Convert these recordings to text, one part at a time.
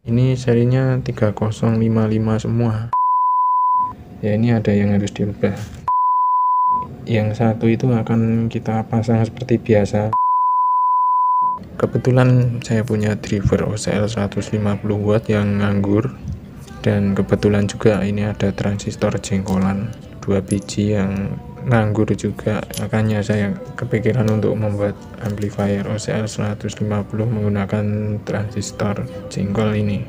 Ini serinya 3055 semua ya. Ini ada yang harus dirubah. Yang satu itu akan kita pasang seperti biasa. Kebetulan saya punya driver OCL 150 watt yang nganggur, dan kebetulan juga ini ada transistor jengkolan 2 biji yang nganggur juga, makanya saya kepikiran untuk membuat amplifier OCL 150 menggunakan transistor jengkol ini.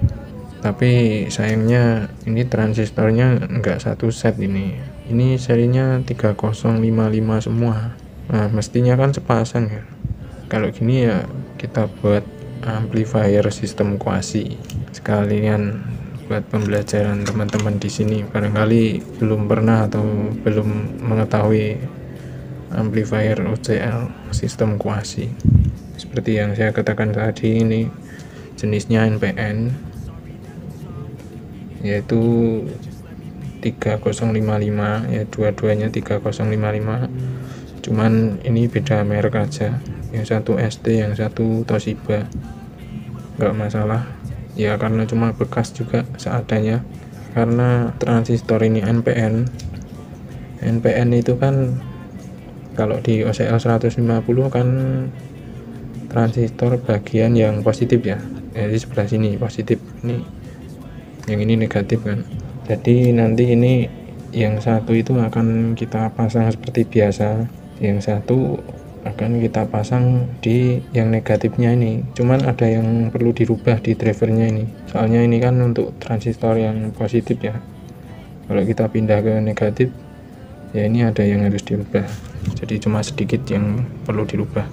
Tapi sayangnya ini transistornya enggak satu set. Ini serinya 3055 semua. Nah, mestinya kan sepasang ya. Kalau gini ya kita buat amplifier sistem kuasi sekalian buat pembelajaran teman-teman di sini. Barangkali belum pernah atau belum mengetahui amplifier OCL sistem kuasi. Seperti yang saya katakan tadi, ini jenisnya NPN, yaitu 3055 ya, dua-duanya 3055, cuman ini beda merek aja, yang satu ST, yang satu Toshiba. Nggak masalah ya, karena cuma bekas juga seadanya. Karena transistor ini NPN itu kan kalau di OCL 150 kan transistor bagian yang positif ya, jadi sebelah sini positif, ini yang ini negatif kan. Jadi nanti ini yang satu itu akan kita pasang seperti biasa, yang satu akan kita pasang di yang negatifnya ini. Cuman ada yang perlu dirubah di drivernya ini, soalnya ini kan untuk transistor yang positif ya. Kalau kita pindah ke negatif ya, ini ada yang harus dirubah. Jadi cuma sedikit yang perlu dirubah,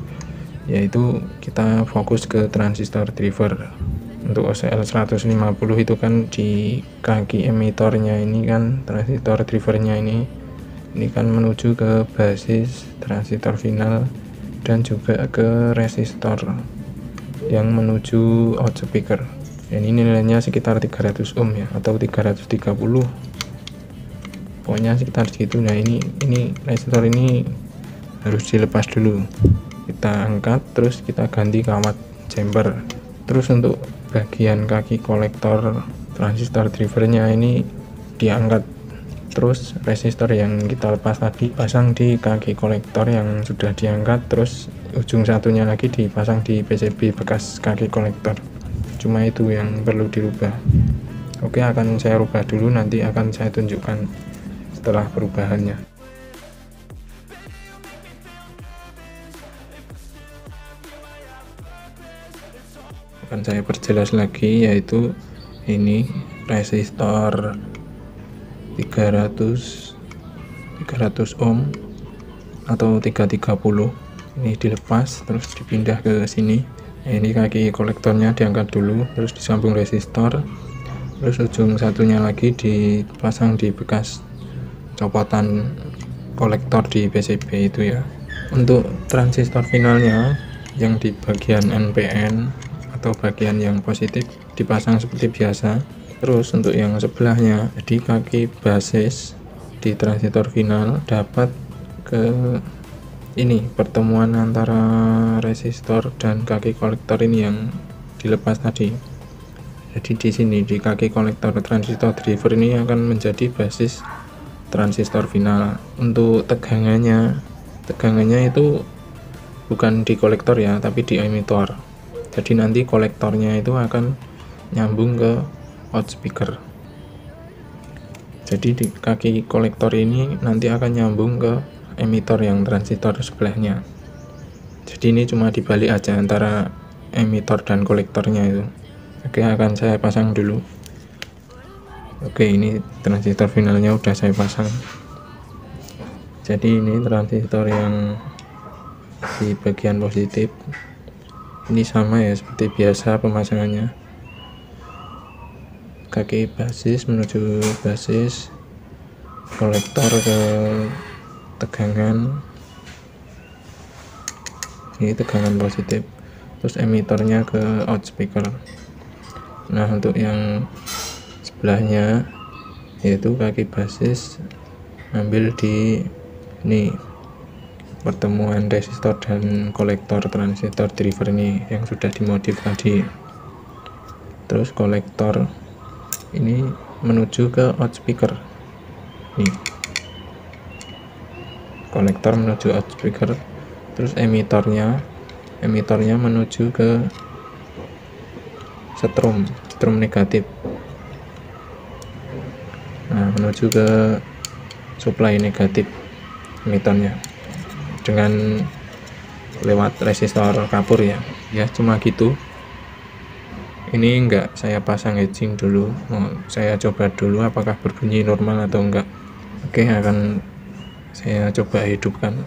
yaitu kita fokus ke transistor driver. Untuk OCL 150 itu kan di kaki emitornya ini kan transistor drivernya ini kan menuju ke basis transistor final dan juga ke resistor yang menuju out speaker. Dan ini nilainya sekitar 300 ohm ya, atau 330, pokoknya sekitar segitu. Nah, ini resistor ini harus dilepas dulu, kita angkat terus kita ganti kawat jumper. Terus untuk bagian kaki kolektor transistor drivernya ini diangkat, terus resistor yang kita lepas tadi pasang di kaki kolektor yang sudah diangkat, terus ujung satunya lagi dipasang di PCB bekas kaki kolektor. Cuma itu yang perlu dirubah. Oke, akan saya rubah dulu, nanti akan saya tunjukkan setelah perubahannya. Akan saya perjelas lagi, yaitu ini resistor 300 ohm atau 330 ini dilepas terus dipindah ke sini. Nah, ini kaki kolektornya diangkat dulu, terus disambung resistor, terus ujung satunya lagi dipasang di bekas copotan kolektor di PCB itu ya. Untuk transistor finalnya yang di bagian NPN atau bagian yang positif dipasang seperti biasa. Terus untuk yang sebelahnya, jadi kaki basis di transistor final dapat ke ini pertemuan antara resistor dan kaki kolektor ini yang dilepas tadi. Jadi di sini di kaki kolektor transistor driver ini akan menjadi basis transistor final. Untuk tegangannya itu bukan di kolektor ya, tapi di emitor. Jadi nanti kolektornya itu akan nyambung ke out speaker. Jadi di kaki kolektor ini nanti akan nyambung ke emitor yang transistor sebelahnya. Jadi ini cuma dibalik aja antara emitor dan kolektornya itu. Oke, akan saya pasang dulu. Oke, ini transistor finalnya udah saya pasang. Jadi ini transistor yang di bagian positif ini sama ya seperti biasa pemasangannya. Kaki basis menuju basis, kolektor ke tegangan, ini tegangan positif, terus emitornya ke out speaker. Nah, untuk yang sebelahnya yaitu kaki basis ambil di ini pertemuan resistor dan kolektor transistor driver ini yang sudah dimodif tadi. terus kolektor ini menuju ke out speaker. Nih, kolektor menuju out speaker, terus emitornya menuju ke strom negatif. Nah, menuju ke supply negatif emitornya dengan lewat resistor kapur ya. Ya cuma gitu. Ini enggak saya pasang hedging dulu, saya coba dulu apakah berbunyi normal atau enggak. Oke, akan saya coba hidupkan.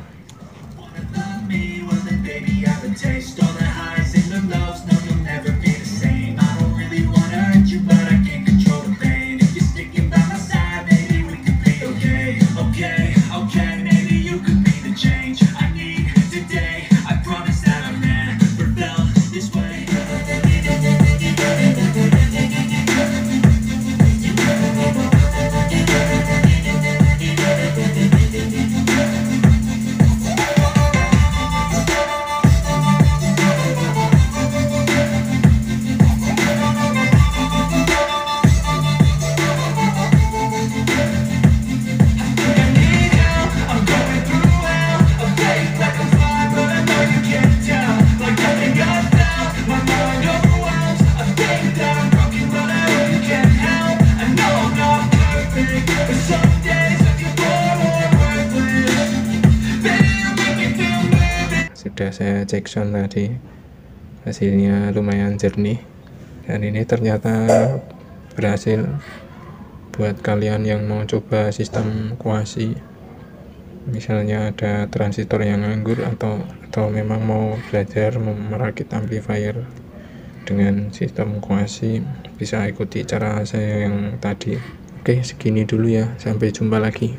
Sudah saya cek sound tadi, hasilnya lumayan jernih, dan ini ternyata berhasil. Buat kalian yang mau coba sistem kuasi, misalnya ada transistor yang nganggur atau memang mau belajar merakit amplifier dengan sistem kuasi, bisa ikuti cara saya yang tadi. Oke, segini dulu ya, sampai jumpa lagi.